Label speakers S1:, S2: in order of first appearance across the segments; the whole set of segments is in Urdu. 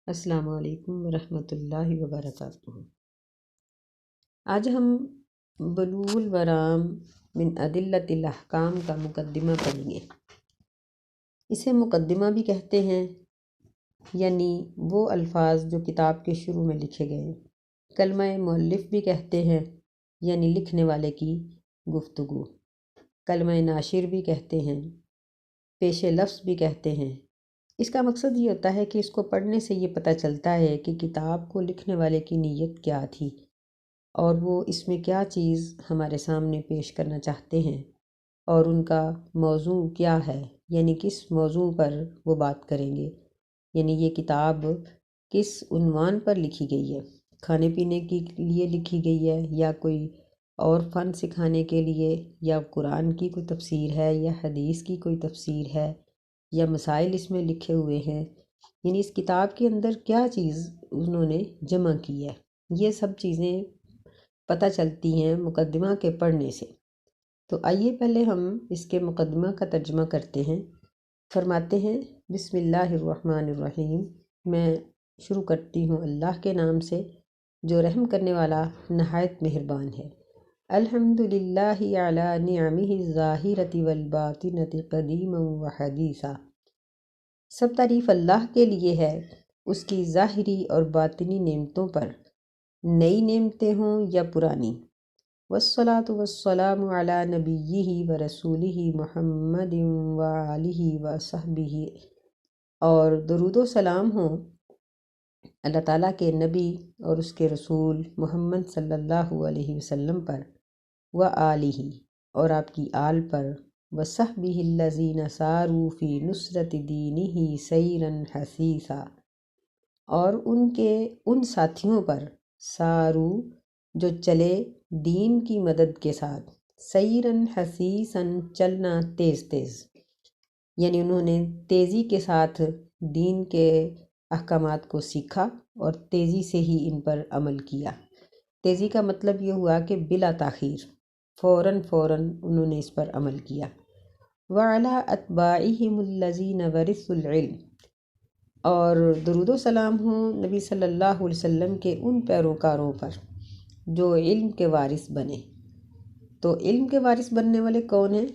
S1: السلام علیکم ورحمۃ اللہ وبرکاتہ۔ آج ہم بلوغ المرام من ادلۃ الاحکام کا مقدمہ پڑھیں گے۔ اسے مقدمہ بھی کہتے ہیں، یعنی وہ الفاظ جو کتاب کے شروع میں لکھے گئے۔ کلمہ مؤلف بھی کہتے ہیں، یعنی لکھنے والے کی گفتگو۔ کلمہ ناشر بھی کہتے ہیں، پیش لفظ بھی کہتے ہیں۔ اس کا مقصد یہ ہوتا ہے کہ اس کو پڑھنے سے یہ پتہ چلتا ہے کہ کتاب کو لکھنے والے کی نیت کیا تھی اور وہ اس میں کیا چیز ہمارے سامنے پیش کرنا چاہتے ہیں، اور ان کا موضوع کیا ہے، یعنی کس موضوع پر وہ بات کریں گے۔ یعنی یہ کتاب کس عنوان پر لکھی گئی ہے، کھانے پینے کے لیے لکھی گئی ہے یا کوئی اور فن سکھانے کے لیے، یا قرآن کی کوئی تفسیر ہے، یا حدیث کی کوئی تفسیر ہے، یا مسائل اس میں لکھے ہوئے ہیں۔ یعنی اس کتاب کے اندر کیا چیز انہوں نے جمع کی ہے، یہ سب چیزیں پتہ چلتی ہیں مقدمہ کے پڑھنے سے۔ تو آئیے پہلے ہم اس کے مقدمہ کا ترجمہ کرتے ہیں۔ فرماتے ہیں بسم اللہ الرحمن الرحیم، میں شروع کرتی ہوں اللہ کے نام سے جو رحم کرنے والا نہایت مہربان ہے۔ الحمد للہ علی نعمہ الظاہرۃ والباطنۃ قدیما وحدیثا۔ سب تعریف اللہ کے لیے ہے، اس کی ظاہری اور باطنی نعمتوں پر، نئی نعمتیں ہوں یا پرانی۔ والصلاة والسلام علی نبیہ ورسولہ محمد وآلہ وصحبہ، اور درود و سلام ہوں اللہ تعالیٰ کے نبی اور اس کے رسول محمد صلی اللہ علیہ وسلم پر، وآلہ، اور آپ کی آل پر، وصحبہ الذین ساروا فی نصرۃ دینہ سیرا حثیثا، اور ان ساتھیوں پر، سارو، جو چلے دین کی مدد کے ساتھ، سیراً حثیثاً، چلنا تیز تیز، یعنی انہوں نے تیزی کے ساتھ دین کے احکامات کو سیکھا اور تیزی سے ہی ان پر عمل کیا۔ تیزی کا مطلب یہ ہوا کہ بلا تاخیر، فوراً انہوں نے اس پر عمل کیا۔ وعلی اتباعہم الذین ورثوا العلم، اور درود و سلام ہوں نبی صلی اللہ علیہ وسلم کے ان پیروکاروں پر جو علم کے وارث بنے۔ تو علم کے وارث بننے والے کون ہیں؟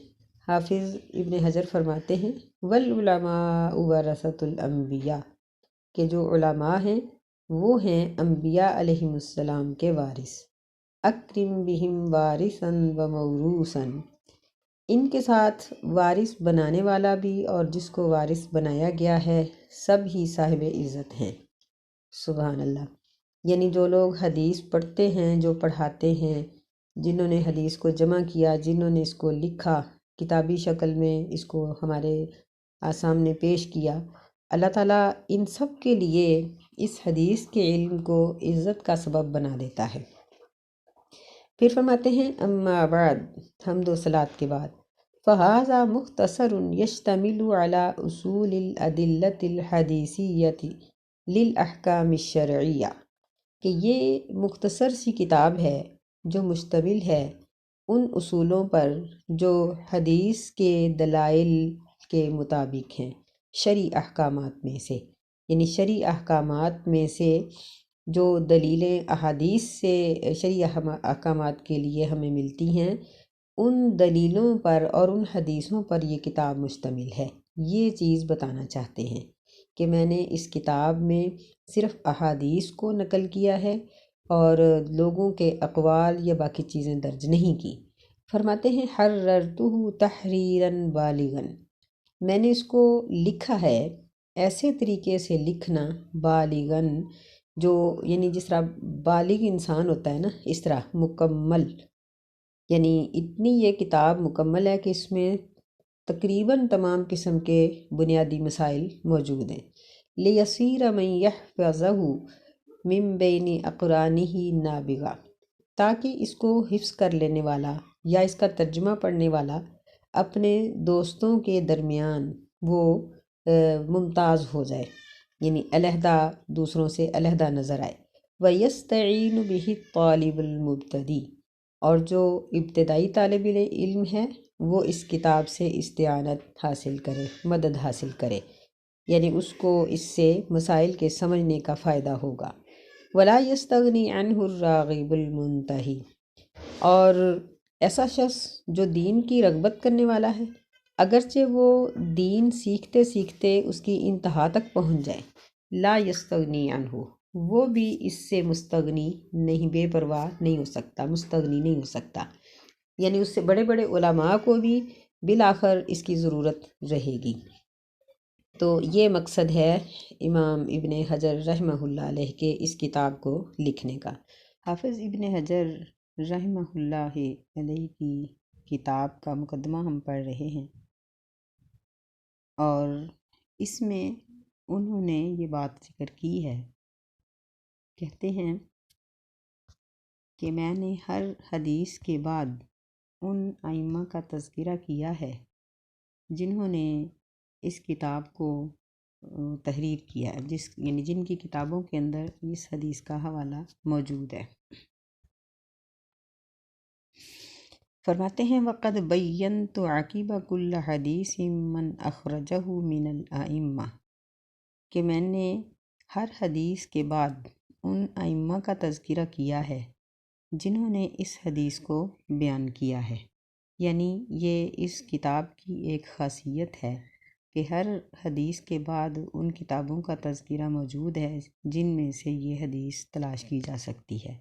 S1: حافظ ابن حجر فرماتے ہیں والعلماء ورثۃ الانبیاء، کہ جو علماء ہیں وہ ہیں انبیاء علیہم السلام کے وارث۔ اکرم بہم وارثا و موروثا، ان کے ساتھ وارث بنانے والا بھی اور جس کو وارث بنایا گیا ہے، سب ہی صاحب عزت ہیں۔ سبحان اللہ۔ یعنی جو لوگ حدیث پڑھتے ہیں، جو پڑھاتے ہیں، جنہوں نے حدیث کو جمع کیا، جنہوں نے اس کو لکھا، کتابی شکل میں اس کو ہمارے سامنے پیش کیا، اللہ تعالیٰ ان سب کے لیے اس حدیث کے علم کو عزت کا سبب بنا دیتا ہے۔ پھر فرماتے ہیں اما بعد، حمد و صلوات کے بعد، فہذا مختصر یشتمل علی اصول الادلۃ الحدیثیۃ للاحکام الشرعیہ، کہ یہ مختصر سی کتاب ہے جو مشتمل ہے ان اصولوں پر جو حدیث کے دلائل کے مطابق ہیں، شرعی احکامات میں سے، یعنی شرعی احکامات میں سے جو دلیلیں احادیث سے شرعی احکامات کے لیے ہمیں ملتی ہیں، ان دلیلوں پر اور ان حدیثوں پر یہ کتاب مشتمل ہے۔ یہ چیز بتانا چاہتے ہیں کہ میں نے اس کتاب میں صرف احادیث کو نقل کیا ہے اور لوگوں کے اقوال یا باقی چیزیں درج نہیں کی۔ فرماتے ہیں حررتہ تحریرا بالغا، میں نے اس کو لکھا ہے ایسے طریقے سے لکھنا، بالغاً، جو یعنی جس طرح بالغ انسان ہوتا ہے نا، اس طرح مکمل، یعنی اتنی یہ کتاب مکمل ہے کہ اس میں تقریباً تمام قسم کے بنیادی مسائل موجود ہیں۔ لیصیر من یحفظہ من بین اقرانہ نابغا، تاکہ اس کو حفظ کر لینے والا یا اس کا ترجمہ پڑھنے والا اپنے دوستوں کے درمیان وہ ممتاز ہو جائے، یعنی علیحدہ، دوسروں سے علیحدہ نظر آئے۔ وَيَسْتَعِينُ بِهِ الطَّالِبُ الْمُبْتَدِئ، اور جو ابتدائی طالب علم ہے وہ اس کتاب سے استعانت حاصل کرے، مدد حاصل کرے۔ یعنی اس کو اس سے مسائل کے سمجھنے کا فائدہ ہوگا۔ ولا یستغنی عنہ الراغب المنتہی، اور ایسا شخص جو دین کی رغبت کرنے والا ہے، اگرچہ وہ دین سیکھتے سیکھتے اس کی انتہا تک پہنچ جائے، لا یستغنی عنہ، وہ بھی اس سے مستغنی نہیں، بے پرواہ نہیں ہو سکتا، مستغنی نہیں ہو سکتا، یعنی اس سے بڑے بڑے علماء کو بھی بالآخر اس کی ضرورت رہے گی۔ تو یہ مقصد ہے امام ابن حجر رحمہ اللہ علیہ کے اس کتاب کو لکھنے کا۔ حافظ ابن حجر رحمہ اللہ علیہ کی کتاب کا مقدمہ ہم پڑھ رہے ہیں، اور اس میں انہوں نے یہ بات ذکر کی ہے، کہتے ہیں کہ میں نے ہر حدیث کے بعد ان ائمہ کا تذکرہ کیا ہے جنہوں نے اس کتاب کو تحریر کیا ہے، یعنی جن کی کتابوں کے اندر اس حدیث کا حوالہ موجود ہے۔ فرماتے ہیں وَقَدْ بَيَّنْتُ عَقِبَ كُلِّ حَدِيثٍ مَّنْ أَخْرَجَهُ مِنَ الْأَئِمَّةِ، کہ میں نے ہر حدیث کے بعد ان ائمہ کا تذکرہ کیا ہے جنہوں نے اس حدیث کو بیان کیا ہے، یعنی یہ اس کتاب کی ایک خاصیت ہے کہ ہر حدیث کے بعد ان کتابوں کا تذکرہ موجود ہے جن میں سے یہ حدیث تلاش کی جا سکتی ہے۔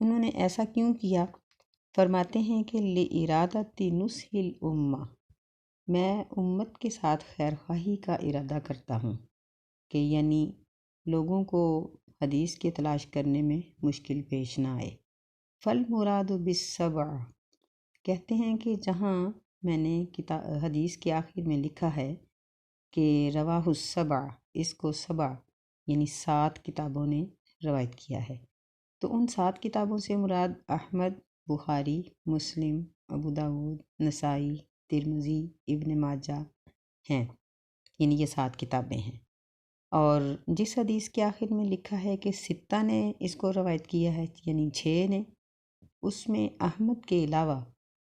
S1: انہوں نے ایسا کیوں کیا؟ فرماتے ہیں کہ لِإِرَادَةِ نُصْحِ الْأُمَّةِ، میں امت کے ساتھ خیر خواہی کا ارادہ کرتا ہوں، کہ یعنی لوگوں کو حدیث کے تلاش کرنے میں مشکل پیش نہ آئے۔ فَالْمُرَادُ بِالسَّبْعِ، کہتے ہیں کہ جہاں میں نے حدیث کے آخر میں لکھا ہے کہ رواہ السبع، اس کو سبع یعنی 7 کتابوں نے روایت کیا ہے، تو ان 7 کتابوں سے مراد احمد، بخاری، مسلم، ابو داود، نسائی، ترمذی، ابن ماجہ ہیں، یعنی یہ 7 کتابیں ہیں۔ اور جس حدیث کے آخر میں لکھا ہے کہ 6 نے اس کو روایت کیا ہے، یعنی 6 نے، اس میں احمد کے علاوہ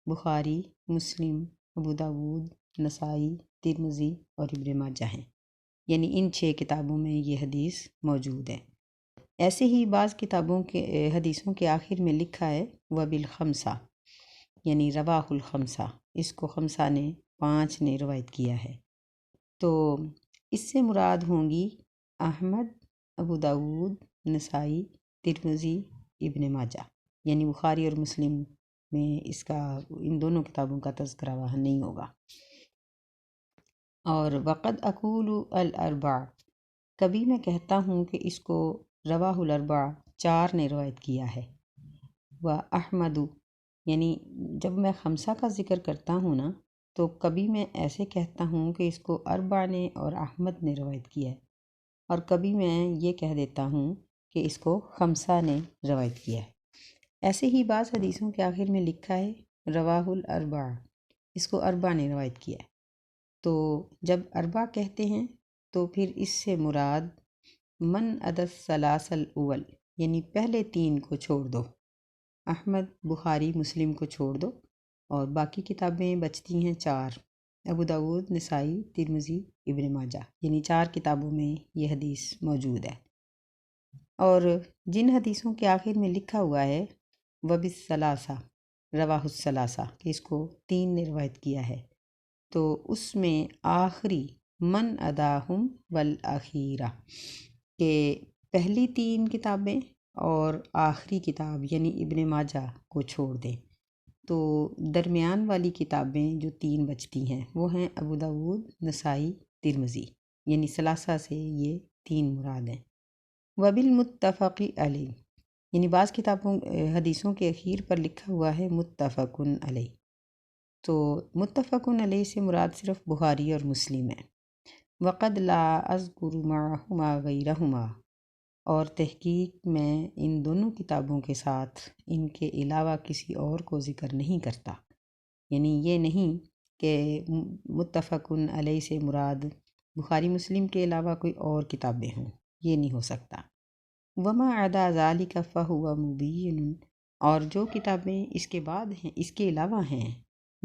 S1: بخاری، مسلم، ابو داود، نسائی، ترمذی اور ابن ماجہ ہیں، یعنی ان 6 کتابوں میں یہ حدیث موجود ہے۔ ایسے ہی بعض کتابوں کے حدیثوں کے آخر میں لکھا ہے وبالخمسہ، یعنی رواہ الخمسہ، اس کو خمسہ نے 5 نے روایت کیا ہے، تو اس سے مراد ہوں گی احمد، ابو داود، نسائی، ترمذی، ابن ماجہ، یعنی بخاری اور مسلم میں اس کا، ان دونوں کتابوں کا تذکرہ وہاں نہیں ہوگا۔ اور وقد اقول الاربع، کبھی میں کہتا ہوں کہ اس کو رواہ الاربع 4 نے روایت کیا ہے، و احمد، یعنی جب میں خمسہ کا ذکر کرتا ہوں نا، تو کبھی میں ایسے کہتا ہوں کہ اس کو اربع نے اور احمد نے روایت کیا ہے، اور کبھی میں یہ کہہ دیتا ہوں کہ اس کو خمسہ نے روایت کیا ہے۔ ایسے ہی بعض حدیثوں کے آخر میں لکھا ہے رواہ الاربع، اس کو اربع نے روایت کیا ہے، تو جب اربع کہتے ہیں تو پھر اس سے مراد من عدا الثلاث الاول، یعنی پہلے 3 کو چھوڑ دو، احمد، بخاری، مسلم کو چھوڑ دو، اور باقی کتابیں بچتی ہیں 4، ابو داود، نسائی، ترمذی، ابن ماجہ، یعنی 4 کتابوں میں یہ حدیث موجود ہے۔ اور جن حدیثوں کے آخر میں لکھا ہوا ہے وبالثلاثہ، رواہ الثلاثہ، کہ اس کو 3 نے روایت کیا ہے، تو اس میں آخری من اداہم والآخیرہ، کہ پہلی 3 کتابیں اور آخری کتاب یعنی ابن ماجہ کو چھوڑ دیں، تو درمیان والی کتابیں جو 3 بچتی ہیں وہ ہیں ابو داود، نسائی، ترمذی، یعنی ثلاثہ سے یہ 3 مراد ہیں۔ وبالمتفق علیہ، یعنی بعض کتابوں حدیثوں کے اخیر پر لکھا ہوا ہے متفق علیہ، تو متفق علیہ سے مراد صرف بخاری اور مسلم ہے۔ وقد لا اذکر معہما غیرہما، اور تحقیق میں ان دونوں کتابوں کے ساتھ ان کے علاوہ کسی اور کو ذکر نہیں کرتا، یعنی یہ نہیں کہ متفق علیہ سے مراد بخاری مسلم کے علاوہ کوئی اور کتابیں ہوں، یہ نہیں ہو سکتا۔ وما عدا ذلک فہو مبین، اور جو کتابیں اس کے بعد ہیں، اس کے علاوہ ہیں،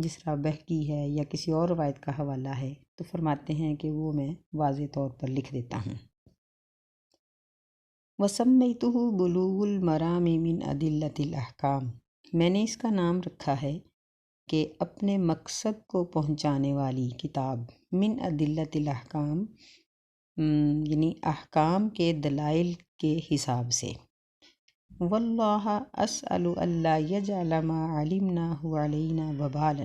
S1: جس طرح بہکی ہے یا کسی اور روایت کا حوالہ ہے تو فرماتے ہیں کہ وہ میں واضح طور پر لکھ دیتا ہوں۔ وَسَمَّيْتُهُ بُلُوغُ الْمَرَامِ مِنْ أَدِلَّةِ الْأَحْكَامِ، میں نے اس کا نام رکھا ہے کہ اپنے مقصد کو پہنچانے والی کتاب، من ادلۃ الاحکام، یعنی احکام کے دلائل کے حساب سے۔ واللہ اسأل الا یجعل ما علمناہ علینا وبالا،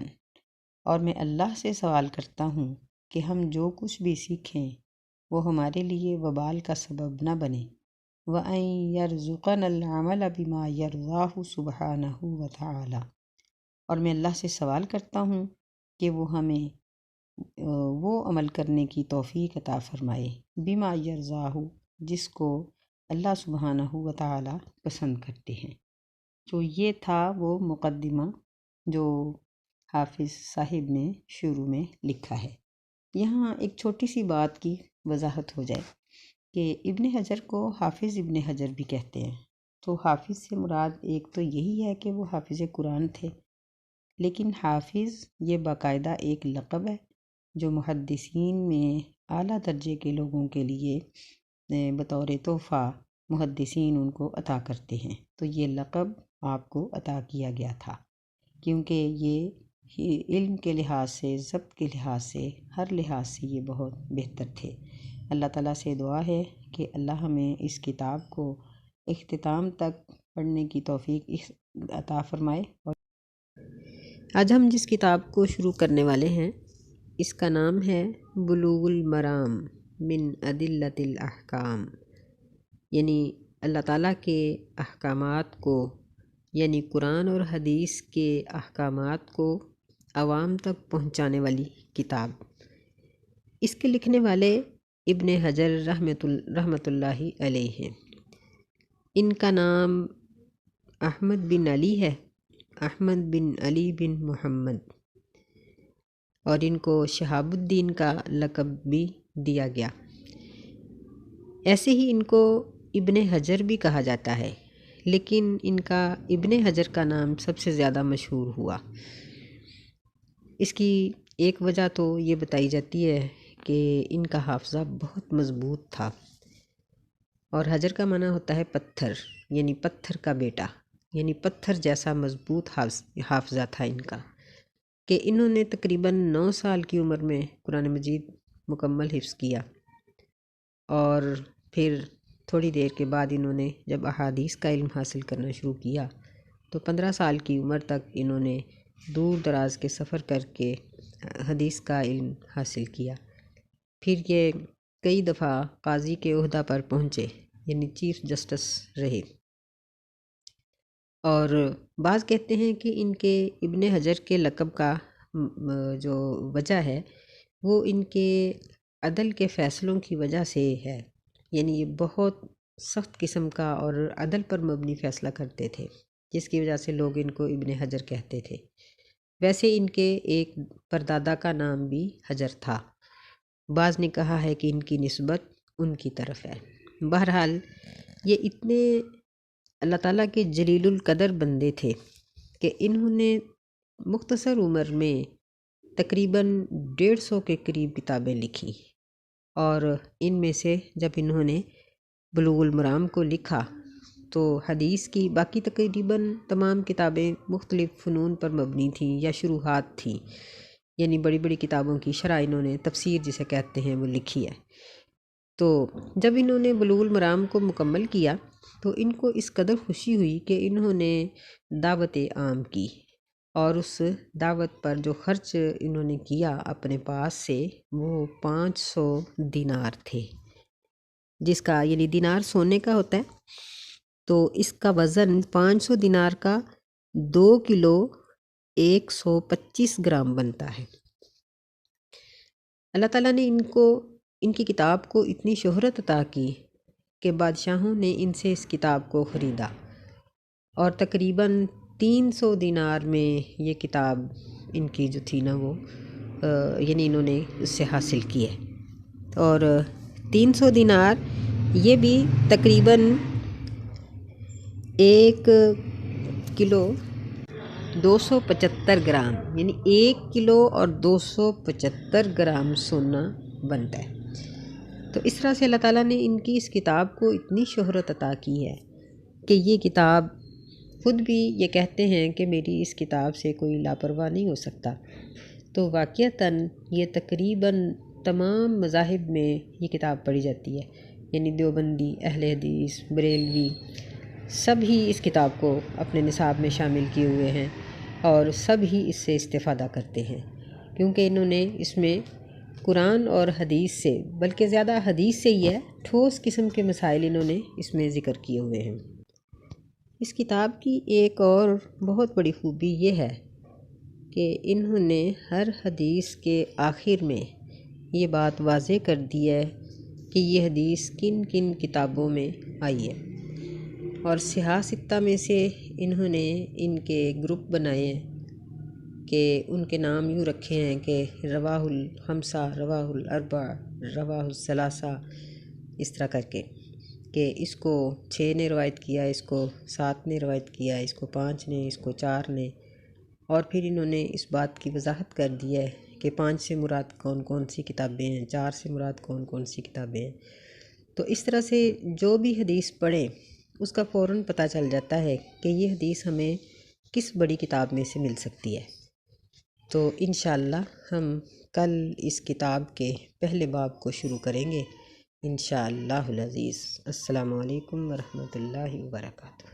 S1: اور میں اللہ سے سوال کرتا ہوں کہ ہم جو کچھ بھی سیکھیں وہ ہمارے لیے وبال کا سبب نہ بنے۔ وَأَن يَرْزُقَنَا الْعَمَلَ بِمَا يَرْضَاهُ سُبْحَانَهُ وَتَعَالَى، اور میں اللہ سے سوال کرتا ہوں کہ وہ ہمیں وہ عمل کرنے کی توفیق عطا فرمائے، بما یرضاہ، جس کو اللہ سبحانہ وتعالی پسند کرتے ہیں۔ تو یہ تھا وہ مقدمہ جو حافظ صاحب نے شروع میں لکھا ہے۔ یہاں ایک چھوٹی سی بات کی وضاحت ہو جائے کہ ابن حجر کو حافظ ابن حجر بھی کہتے ہیں۔ تو حافظ سے مراد ایک تو یہی ہے کہ وہ حافظ قرآن تھے، لیکن حافظ یہ باقاعدہ ایک لقب ہے جو محدثین میں اعلیٰ درجے کے لوگوں کے لیے بطور تحفہ محدثین ان کو عطا کرتے ہیں۔ تو یہ لقب آپ کو عطا کیا گیا تھا کیونکہ یہ علم کے لحاظ سے، ضبط کے لحاظ سے، ہر لحاظ سے یہ بہت بہتر تھے۔ اللہ تعالیٰ سے دعا ہے کہ اللہ ہمیں اس کتاب کو اختتام تک پڑھنے کی توفیق عطا فرمائے۔ اور آج ہم جس کتاب کو شروع کرنے والے ہیں اس کا نام ہے بلوغ المرام من ادلۃ الاحکام، یعنی اللہ تعالیٰ کے احکامات کو، یعنی قرآن اور حدیث کے احکامات کو عوام تک پہنچانے والی کتاب۔ اس کے لکھنے والے ابن حجر رحمۃ اللہ علیہ ہیں۔ ان کا نام احمد بن علی ہے، احمد بن علی بن محمد، اور ان کو شہاب الدین کا لقب بھی دیا گیا۔ ایسے ہی ان کو ابن حجر بھی کہا جاتا ہے، لیکن ان کا ابن حجر کا نام سب سے زیادہ مشہور ہوا۔ اس کی ایک وجہ تو یہ بتائی جاتی ہے کہ ان کا حافظہ بہت مضبوط تھا، اور حجر کا معنی ہوتا ہے پتھر، یعنی پتھر کا بیٹا، یعنی پتھر جیسا مضبوط حافظہ تھا ان کا، کہ انہوں نے تقریباً 9 سال کی عمر میں قرآن مجید مکمل حفظ کیا، اور پھر تھوڑی دیر کے بعد انہوں نے جب احادیث کا علم حاصل کرنا شروع کیا تو 15 سال کی عمر تک انہوں نے دور دراز کے سفر کر کے حدیث کا علم حاصل کیا۔ پھر یہ کئی دفعہ قاضی کے عہدہ پر پہنچے، یعنی چیف جسٹس رہے۔ اور بعض کہتے ہیں کہ ان کے ابن حجر کے لقب کا جو وجہ ہے وہ ان کے عدل کے فیصلوں کی وجہ سے ہے، یعنی یہ بہت سخت قسم کا اور عدل پر مبنی فیصلہ کرتے تھے، جس کی وجہ سے لوگ ان کو ابن حجر کہتے تھے۔ ویسے ان کے ایک پردادا کا نام بھی حجر تھا، بعض نے کہا ہے کہ ان کی نسبت ان کی طرف ہے۔ بہرحال یہ اتنے اللہ تعالیٰ کے جلیل القدر بندے تھے کہ انہوں نے مختصر عمر میں تقریباً 150 کے قریب کتابیں لکھی، اور ان میں سے جب انہوں نے بلوغ المرام کو لکھا تو حدیث کی باقی تقریباً تمام کتابیں مختلف فنون پر مبنی تھیں یا شروحات تھیں، یعنی بڑی بڑی کتابوں کی شرح انہوں نے، تفسیر جسے کہتے ہیں، وہ لکھی ہے۔ تو جب انہوں نے بلوغ المرام کو مکمل کیا تو ان کو اس قدر خوشی ہوئی کہ انہوں نے دعوت عام کی، اور اس دعوت پر جو خرچ انہوں نے کیا اپنے پاس سے وہ 500 دینار تھے، جس کا یعنی دینار سونے کا ہوتا ہے، تو اس کا وزن 500 دینار کا 2 کلو 125 گرام بنتا ہے۔ اللہ تعالیٰ نے ان کی کتاب کو اتنی شہرت عطا کی کہ بادشاہوں نے ان سے اس کتاب کو خریدا، اور تقریباً 300 دینار میں یہ کتاب ان کی جو تھی نا وہ یعنی انہوں نے اس سے حاصل کی ہے، اور 300 دینار یہ بھی تقریباً 1 کلو 275 گرام، یعنی 1 کلو اور 275 گرام سونا بنتا ہے۔ تو اس طرح سے اللہ تعالیٰ نے ان کی اس کتاب کو اتنی شہرت عطا کی ہے کہ یہ کتاب خود بھی یہ کہتے ہیں کہ میری اس کتاب سے کوئی لاپرواہ نہیں ہو سکتا۔ تو واقعتاً یہ تقریباً تمام مذاہب میں یہ کتاب پڑھی جاتی ہے، یعنی دیوبندی، اہل حدیث، بریلوی، سب ہی اس کتاب کو اپنے نصاب میں شامل کیے ہوئے ہیں اور سب ہی اس سے استفادہ کرتے ہیں، کیونکہ انہوں نے اس میں قرآن اور حدیث سے، بلکہ زیادہ حدیث سے ہی ہے، ٹھوس قسم کے مسائل انہوں نے اس میں ذکر کیے ہوئے ہیں۔ اس کتاب کی ایک اور بہت بڑی خوبی یہ ہے کہ انہوں نے ہر حدیث کے آخر میں یہ بات واضح کر دی ہے کہ یہ حدیث کن کن کتابوں میں آئی ہے، اور صحاح ستہ میں سے انہوں نے ان کے گروپ بنائے ہیں کہ ان کے نام یوں رکھے ہیں کہ رواہ الخمسہ، رواہ الاربعہ، رواہ الثلاثہ، اس طرح کر کے کہ اس کو 6 نے روایت کیا، اس کو 7 نے روایت کیا، اس کو 5 نے، اس کو 4 نے، اور پھر انہوں نے اس بات کی وضاحت کر دی ہے کہ 5 سے مراد کون کون سی کتابیں ہیں، 4 سے مراد کون کون سی کتابیں ہیں۔ تو اس طرح سے جو بھی حدیث پڑھیں اس کا فوراً پتہ چل جاتا ہے کہ یہ حدیث ہمیں کس بڑی کتاب میں سے مل سکتی ہے۔ تو انشاءاللہ ہم کل اس کتاب کے پہلے باب کو شروع کریں گے انشاءاللہ العزیز۔ السلام علیکم ورحمۃ اللہ وبرکاتہ۔